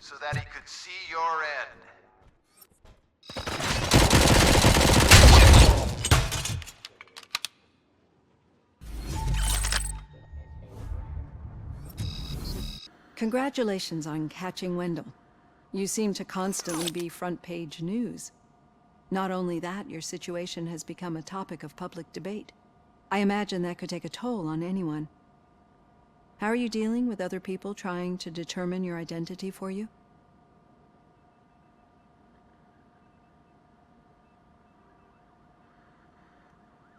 so that he could see your end. Congratulations on catching Wendell. You seem to constantly be front-page news. Not only that, your situation has become a topic of public debate. I imagine that could take a toll on anyone. How are you dealing with other people trying to determine your identity for you?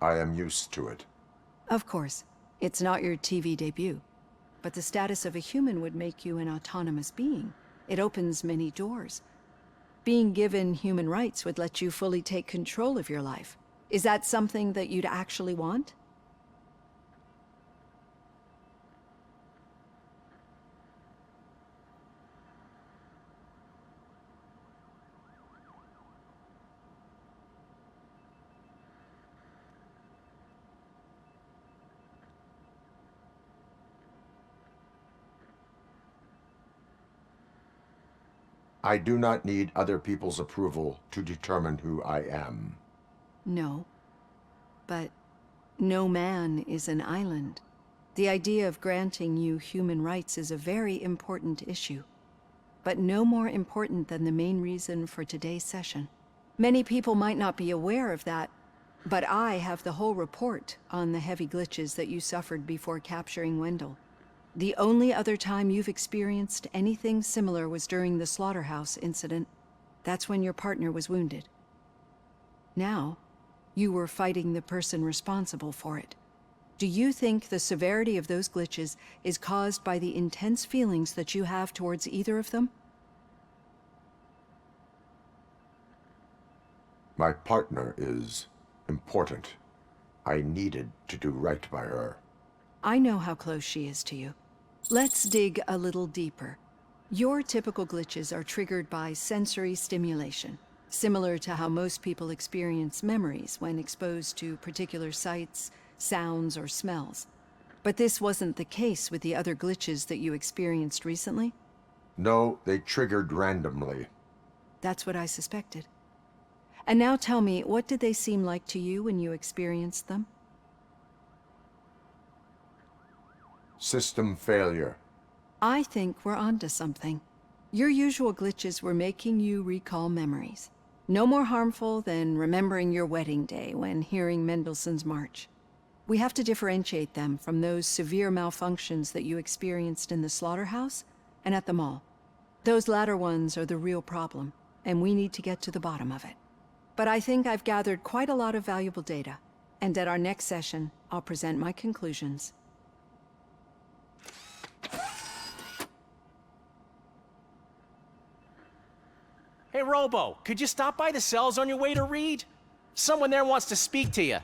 I am used to it. Of course. It's not your TV debut. But the status of a human would make you an autonomous being. It opens many doors. Being given human rights would let you fully take control of your life. Is that something that you'd actually want? I do not need other people's approval to determine who I am. No. But no man is an island. The idea of granting you human rights is a very important issue. But no more important than the main reason for today's session. Many people might not be aware of that, but I have the whole report on the heavy glitches that you suffered before capturing Wendell. The only other time you've experienced anything similar was during the slaughterhouse incident. That's when your partner was wounded. Now, you were fighting the person responsible for it. Do you think the severity of those glitches is caused by the intense feelings that you have towards either of them? My partner is important. I needed to do right by her. I know how close she is to you. Let's dig a little deeper. Your typical glitches are triggered by sensory stimulation, similar to how most people experience memories when exposed to particular sights, sounds, or smells. But this wasn't the case with the other glitches that you experienced recently? No, they triggered randomly. That's what I suspected. And now tell me, what did they seem like to you when you experienced them? System failure. I think we're onto something. Your usual glitches were making you recall memories. No more harmful than remembering your wedding day when hearing Mendelssohn's March. We have to differentiate them from those severe malfunctions that you experienced in the slaughterhouse and at the mall. Those latter ones are the real problem, and we need to get to the bottom of it. But I think I've gathered quite a lot of valuable data, and at our next session, I'll present my conclusions. Hey, Robo, could you stop by the cells on your way to Reed? Someone there wants to speak to you.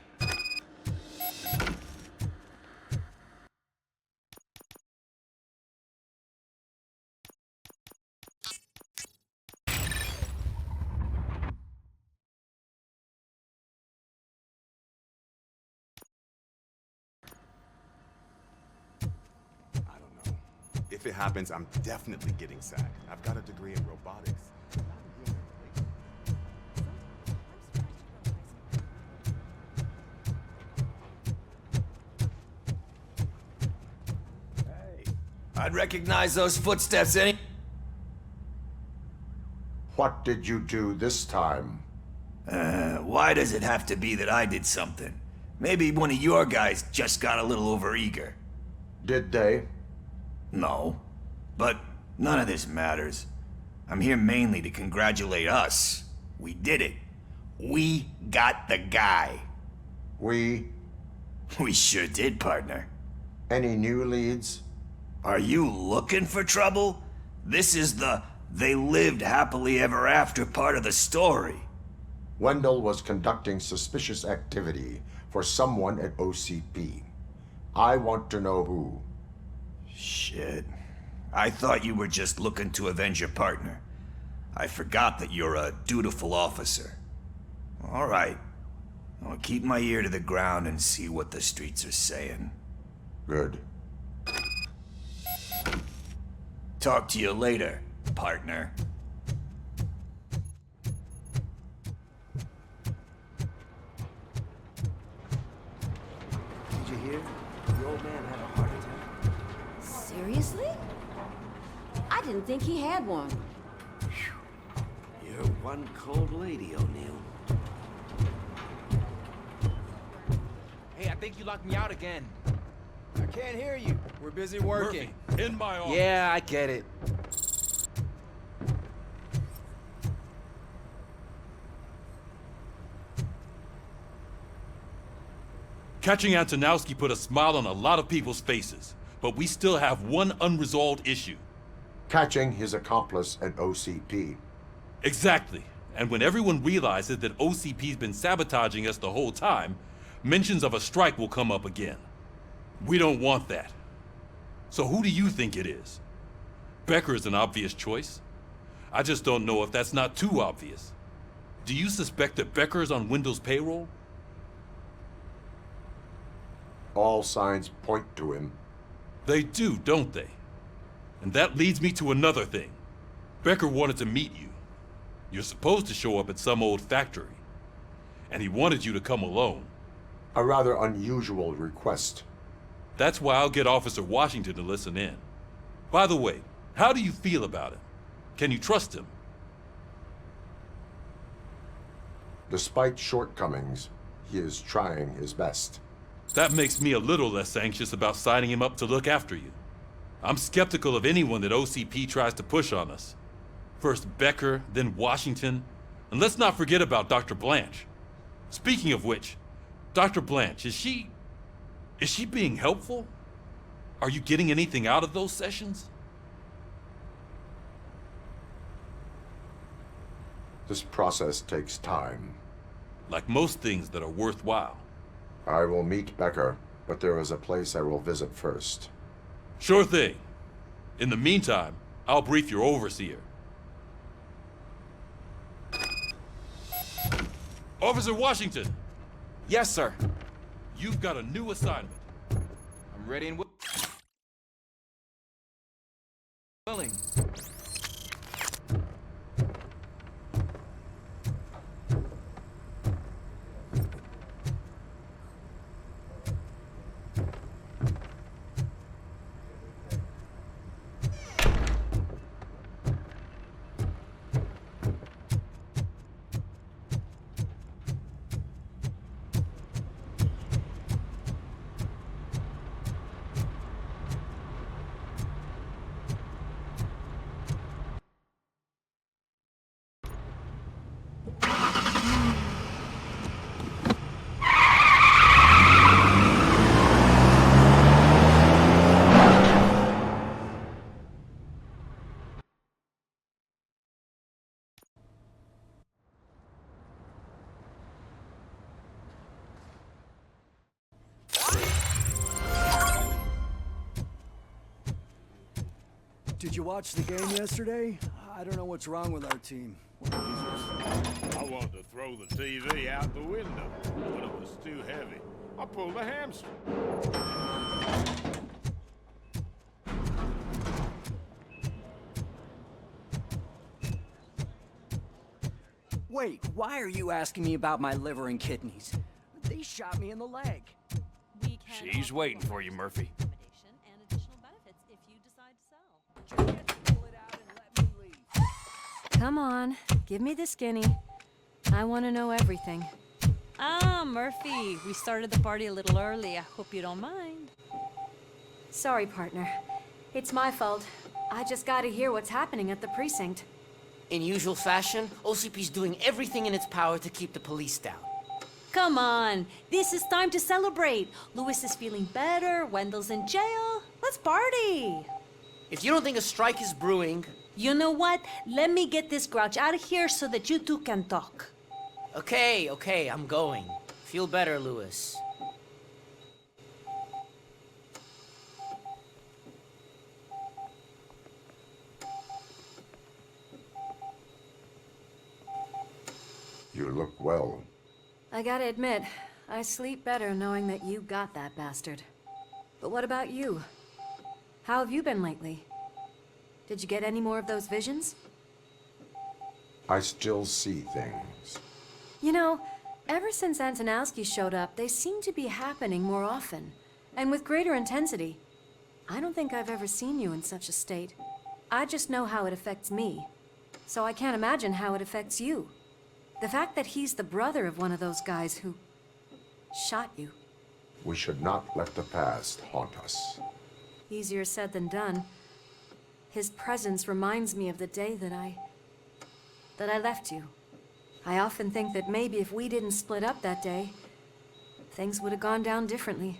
If it happens, I'm definitely getting sacked. I've got a degree in robotics. Hey, I'd recognize those footsteps any... What did you do this time? Why does it have to be that I did something? Maybe one of your guys just got a little overeager. Did they? No, but none of this matters. I'm here mainly to congratulate us. We did it. We got the guy. We? We sure did, partner. Any new leads? Are you looking for trouble? This is the "they lived happily ever after" part of the story. Wendell was conducting suspicious activity for someone at OCP. I want to know who. Shit. I thought you were just looking to avenge your partner. I forgot that you're a dutiful officer. All right. I'll keep my ear to the ground and see what the streets are saying. Good. Talk to you later, partner. Did you hear? The old man had a heart attack. Seriously? I didn't think he had one. You're one cold lady, O'Neill. Hey, I think you locked me out again. I can't hear you. We're busy working. Murphy, in my office. Yeah, I get it. Catching Antonowski put a smile on a lot of people's faces, but we still have one unresolved issue. Catching his accomplice at OCP. Exactly. And when everyone realizes that OCP's been sabotaging us the whole time, mentions of a strike will come up again. We don't want that. So who do you think it is? Becker is an obvious choice. I just don't know if that's not too obvious. Do you suspect that Becker is on Windows payroll? All signs point to him. They do, don't they? And that leads me to another thing. Becker wanted to meet you. You're supposed to show up at some old factory. And he wanted you to come alone. A rather unusual request. That's why I'll get Officer Washington to listen in. By the way, how do you feel about him? Can you trust him? Despite shortcomings, he is trying his best. That makes me a little less anxious about signing him up to look after you. I'm skeptical of anyone that OCP tries to push on us. First Becker, then Washington, and let's not forget about Dr. Blanche. Speaking of which, Dr. Blanche, is she being helpful? Are you getting anything out of those sessions? This process takes time. Like most things that are worthwhile. I will meet Becker, but there is a place I will visit first. Sure thing. In the meantime, I'll brief your overseer. Officer Washington! Yes, sir. You've got a new assignment. I'm ready and willing. Did you watch the game yesterday? I don't know what's wrong with our team. I wanted to throw the TV out the window, but it was too heavy. I pulled a hamstring. Wait, why are you asking me about my liver and kidneys? They shot me in the leg. She's waiting for you, Murphy. Come on, give me the skinny. I want to know everything. Ah, Murphy, we started the party a little early. I hope you don't mind. Sorry, partner. It's my fault. I just gotta hear what's happening at the precinct. In usual fashion, OCP's doing everything in its power to keep the police down. Come on, this is time to celebrate. Louis is feeling better, Wendell's in jail. Let's party. If you don't think a strike is brewing... You know what? Let me get this grouch out of here so that you two can talk. Okay, I'm going. Feel better, Louis. You look well. I gotta admit, I sleep better knowing that you got that bastard. But what about you? How have you been lately? Did you get any more of those visions? I still see things. You know, ever since Antonowski showed up, they seem to be happening more often, and with greater intensity. I don't think I've ever seen you in such a state. I just know how it affects me, so I can't imagine how it affects you. The fact that he's the brother of one of those guys who shot you. We should not let the past haunt us. Easier said than done. His presence reminds me of the day that I left you. I often think that maybe if we didn't split up that day, things would have gone down differently.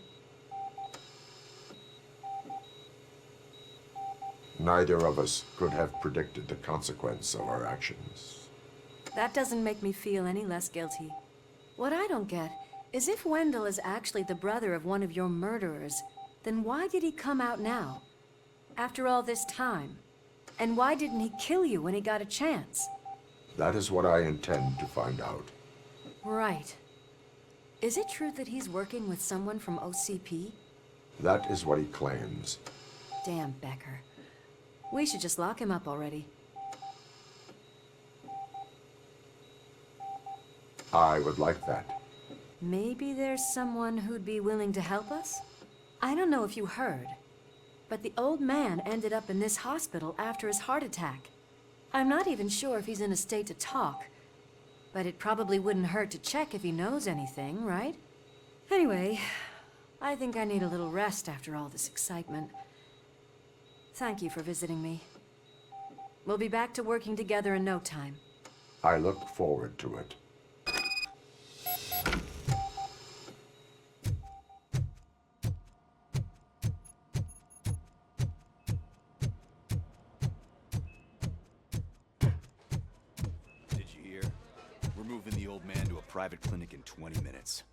Neither of us could have predicted the consequence of our actions. That doesn't make me feel any less guilty. What I don't get is if Wendell is actually the brother of one of your murderers, then why did he come out now? After all this time? And why didn't he kill you when he got a chance? That is what I intend to find out. Right. Is it true that he's working with someone from OCP? That is what he claims. Damn Becker. We should just lock him up already. I would like that. Maybe there's someone who'd be willing to help us? I don't know if you heard, but the old man ended up in this hospital after his heart attack. I'm not even sure if he's in a state to talk, but it probably wouldn't hurt to check if he knows anything, right? Anyway, I think I need a little rest after all this excitement. Thank you for visiting me. We'll be back to working together in no time. I look forward to it. Did you hear? We're moving the old man to a private clinic in 20 minutes.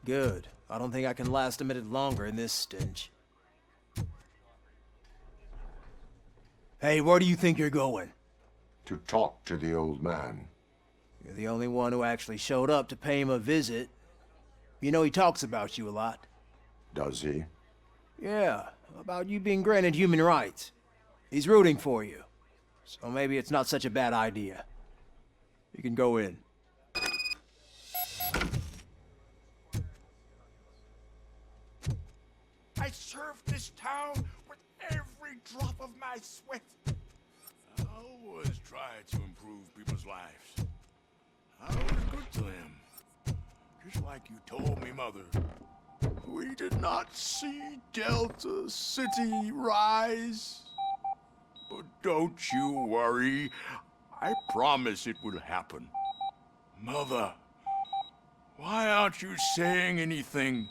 Good. I don't think I can last a minute longer in this stench. Hey, where do you think you're going? To talk to the old man. You're the only one who actually showed up to pay him a visit. You know he talks about you a lot. Does he? Yeah, about you being granted human rights. He's rooting for you. So maybe it's not such a bad idea. You can go in. I served this town with every drop of my sweat. I always tried to improve people's lives. I was good to them. Just like you told me, Mother. We did not see Delta City rise. But don't you worry. I promise it will happen. Mother, why aren't you saying anything?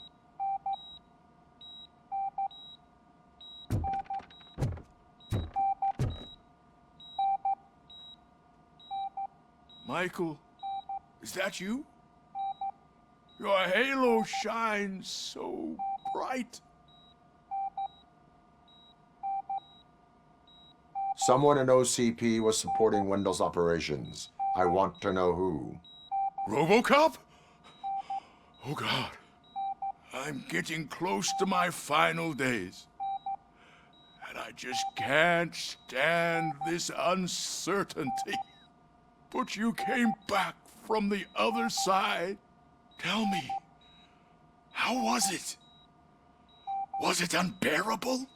Michael, is that you? Your halo shines so bright. Someone in OCP was supporting Wendell's operations. I want to know who. RoboCop? Oh God. I'm getting close to my final days. And I just can't stand this uncertainty. But you came back from the other side. Tell me, how was it? Was it unbearable?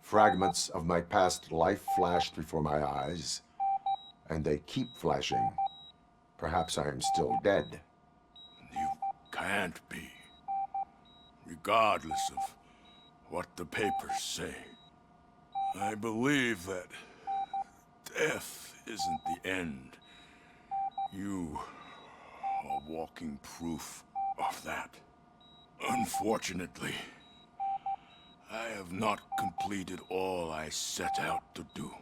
Fragments of my past life flashed before my eyes, and they keep flashing. Perhaps I am still dead. You can't be, regardless of what the papers say. I believe that death isn't the end. You are walking proof of that. Unfortunately, I have not completed all I set out to do.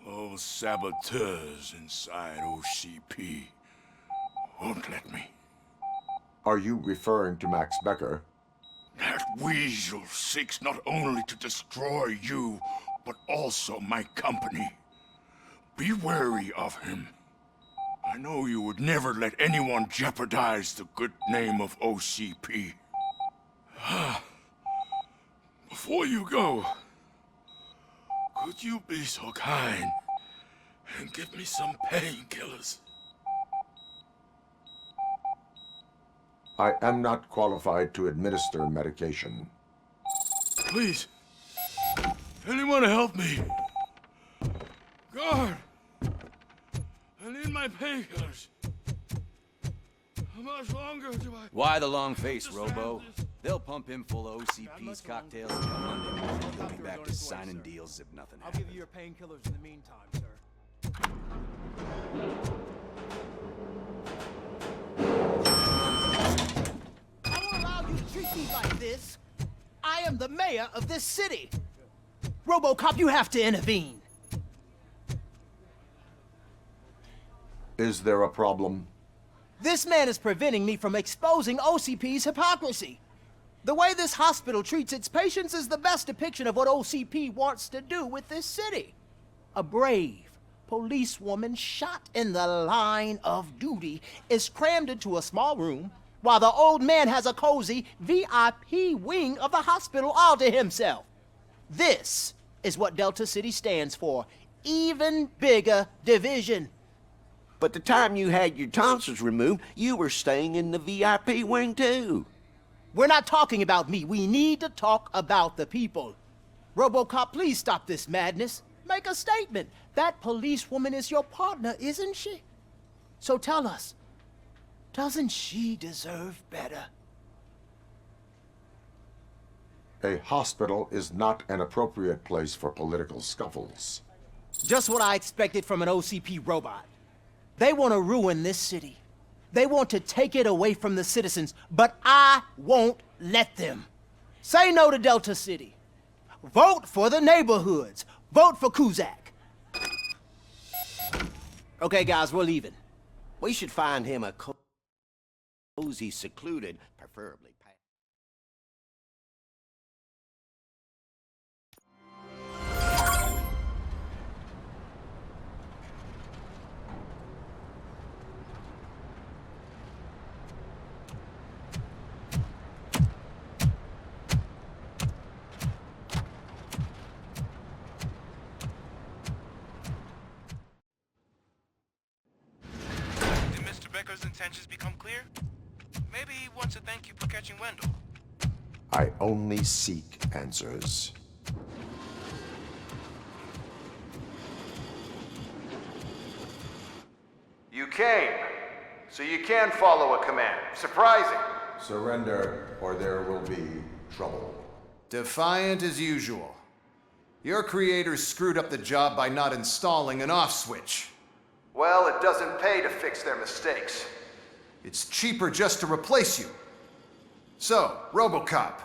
Those saboteurs inside OCP won't let me. Are you referring to Max Becker? That weasel seeks not only to destroy you, but also my company. Be wary of him. I know you would never let anyone jeopardize the good name of OCP. Before you go, could you be so kind and give me some painkillers? I am not qualified to administer medication. Please, anyone help me? Guard, I need my painkillers. How much longer do I... Why the long face, Robo? They'll pump him full of OCP's cocktails and come Monday. He'll be back to signing deals as if nothing I'll happened. give you your painkillers in the meantime, sir. I won't allow you to treat me like this. I am the mayor of this city. RoboCop, you have to intervene. Is there a problem? This man is preventing me from exposing OCP's hypocrisy. The way this hospital treats its patients is the best depiction of what OCP wants to do with this city. A brave policewoman shot in the line of duty is crammed into a small room while the old man has a cozy VIP wing of the hospital all to himself. This is what Delta City stands for. Even bigger division. But the time you had your tonsils removed, you were staying in the VIP wing too. We're not talking about me. We need to talk about the people. RoboCop, please stop this madness. Make a statement. That policewoman is your partner, isn't she? So tell us, doesn't she deserve better? A hospital is not an appropriate place for political scuffles. Just what I expected from an OCP robot. They want to ruin this city. They want to take it away from the citizens, but I won't let them. Say no to Delta City. Vote for the neighborhoods. Vote for Kuzak. Okay, guys, we're leaving. We should find him a cozy, secluded, preferably. Becker's intentions become clear? Maybe he wants to thank you for catching Wendell. I only seek answers. You came, so you can follow a command. Surprising. Surrender, or there will be trouble. Defiant as usual. Your creators screwed up the job by not installing an off switch. Well, it doesn't pay to fix their mistakes. It's cheaper just to replace you. So, RoboCop.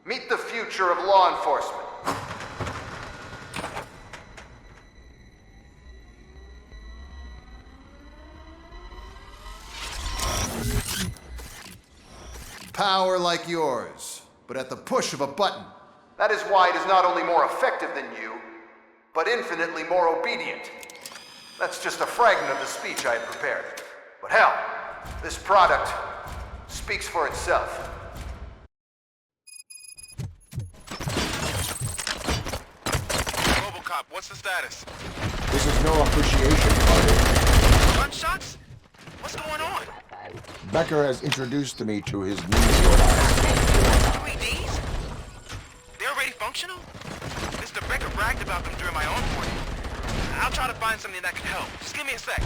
Meet the future of law enforcement. Power like yours, but at the push of a button. That is why it is not only more effective than you, but infinitely more obedient. That's just a fragment of the speech I had prepared. But hell, this product speaks for itself. RoboCop, what's the status? This is no appreciation party. Gunshots? What's going on? Becker has introduced me to his new robots. 3Ds? They're already functional? Mr. Becker bragged about them during my onboarding. I'll try to find something that can help. Just give me a sec.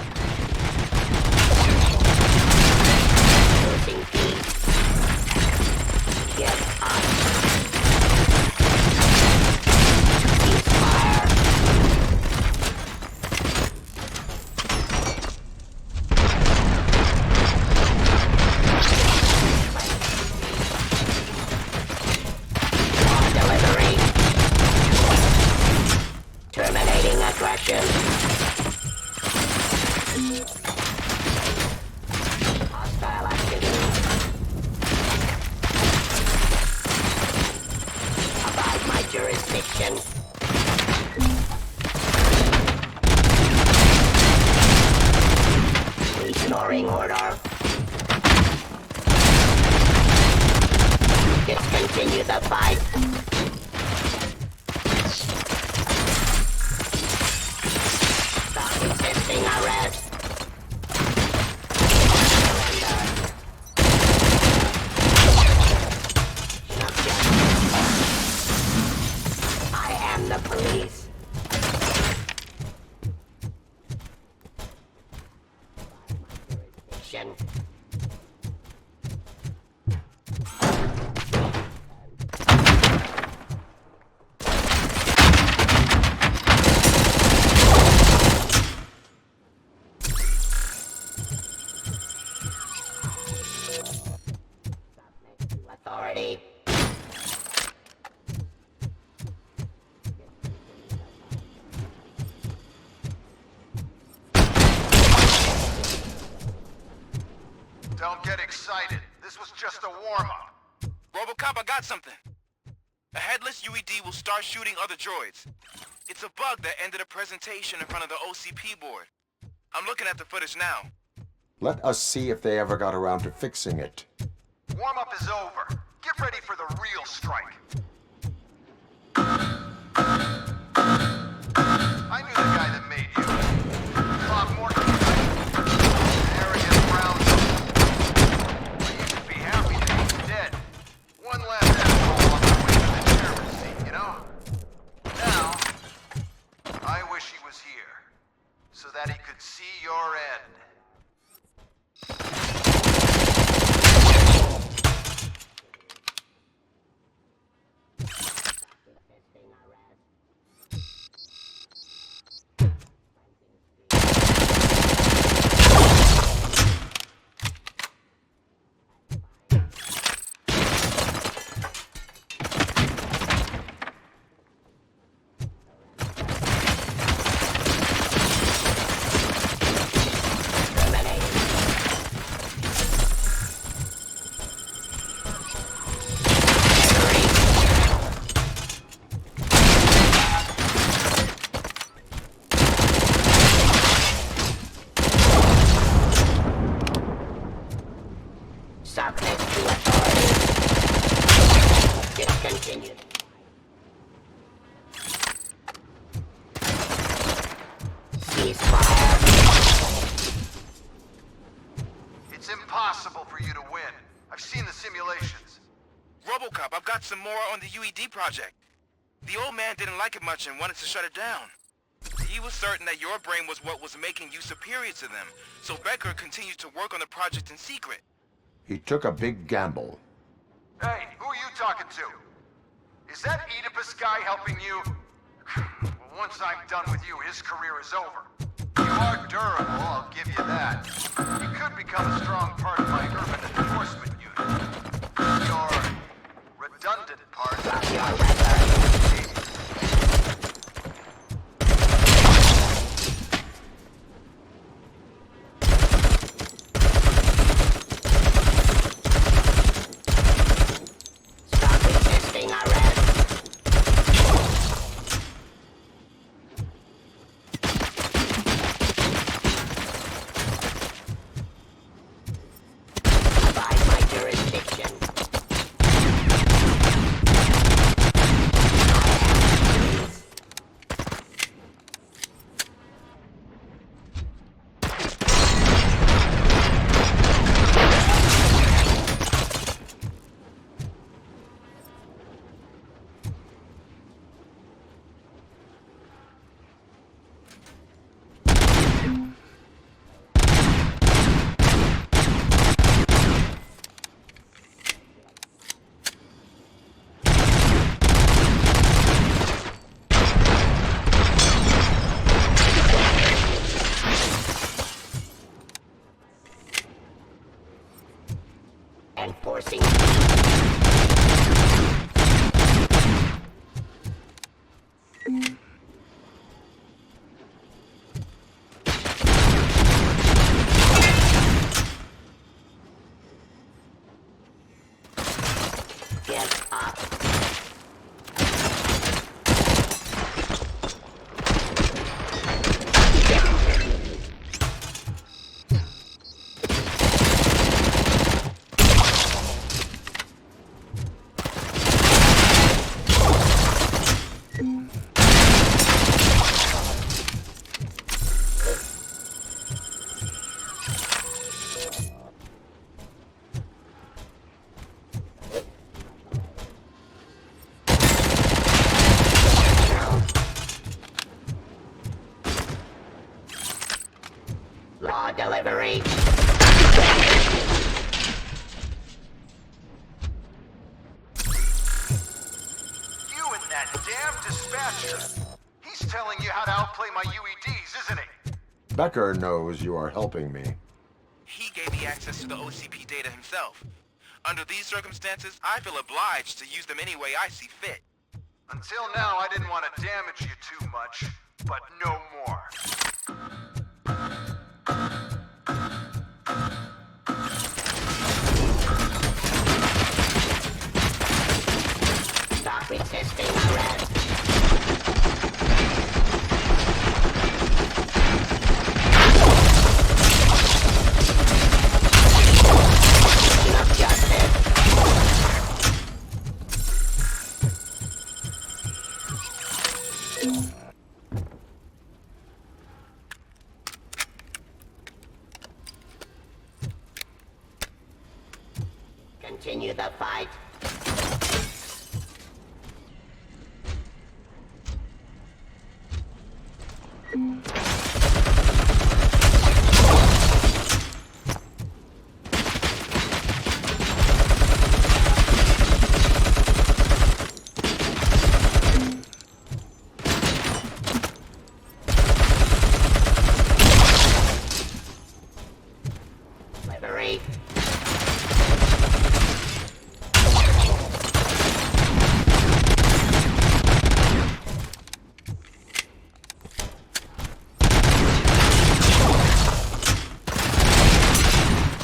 Terminating attraction. Hostile activity. Abide my jurisdiction. Ignoring order. Disconnect. continue the fight. Stop resisting arrest. I am the police. Authority. Don't get excited. This was just a warm-up. RoboCop, I got something. A headless UED will start shooting other droids. It's a bug that ended a presentation in front of the OCP board. I'm looking at the footage now. Let us see if they ever got around to fixing it. Warm-up is over. Get ready for the real strike. I knew the guy that made you. Bob Morgan. Arrogant brown. You should be happy that he's dead. One last asshole on the way to the chairman seat, you know? Now, I wish he was here, so that he could see your end. Subject to authority. Discontinued. Ceasefire. It's impossible for you to win. I've seen the simulations. RoboCop, I've got some more on the UED project. The old man didn't like it much and wanted to shut it down. He was certain that your brain was what was making you superior to them, so Becker continued to work on the project in secret. He took a big gamble. Hey, who are you talking to? Is that Oedipus guy helping you? Well, once I'm done with you, his career is over. You are durable, I'll give you that. You could become a strong part of my urban enforcement unit. Your redundant part of your Gotcha. He's telling you how to outplay my UEDs, isn't he? Becker knows you are helping me. He gave me access to the OCP data himself. Under these circumstances, I feel obliged to use them any way I see fit. Until now, I didn't want to damage you too much, but no more. Stop resisting arrest. Enough justice. Continue the fight. Liberate.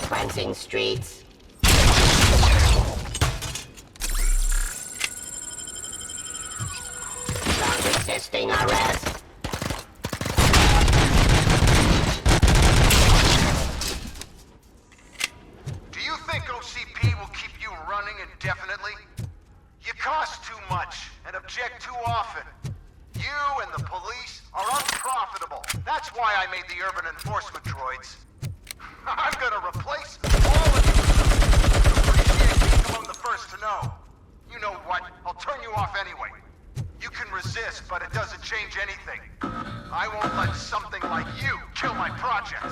Cleansing streets. Stop resisting arrest. Do you think OCP will keep you running indefinitely? You cost too much and object too often. You and the police are unprofitable. That's why I made the urban enforcement droids. I'm gonna replace all of you. Appreciate being among the first to know. You know what? I'll turn you off anyway. You can resist, but it doesn't change anything. I won't let something like you kill my project.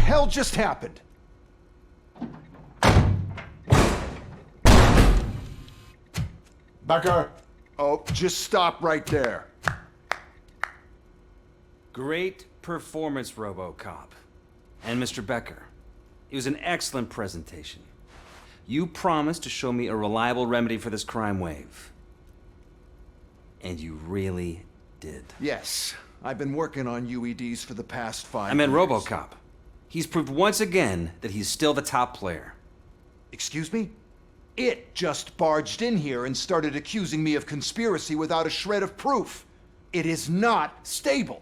hell just happened? Becker! Oh, just stop right there. Great performance, RoboCop. And Mr. Becker, it was an excellent presentation. You promised to show me a reliable remedy for this crime wave. And you really did. Yes, I've been working on UEDs for the past 5 years. I meant RoboCop. He's proved once again that he's still the top player. Excuse me? It just barged in here and started accusing me of conspiracy without a shred of proof. It is not stable.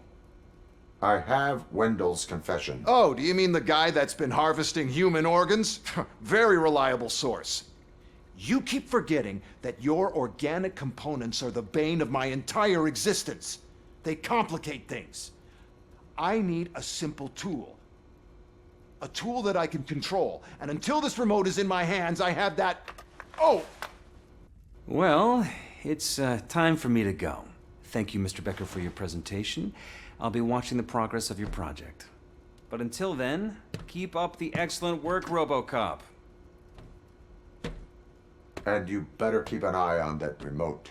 I have Wendell's confession. Oh, do you mean the guy that's been harvesting human organs? Very reliable source. You keep forgetting that your organic components are the bane of my entire existence. They complicate things. I need a simple tool. A tool that I can control. And until this remote is in my hands, I have that... Oh! Well, it's time for me to go. Thank you, Mr. Becker, for your presentation. I'll be watching the progress of your project. But until then, keep up the excellent work, RoboCop. And you better keep an eye on that remote.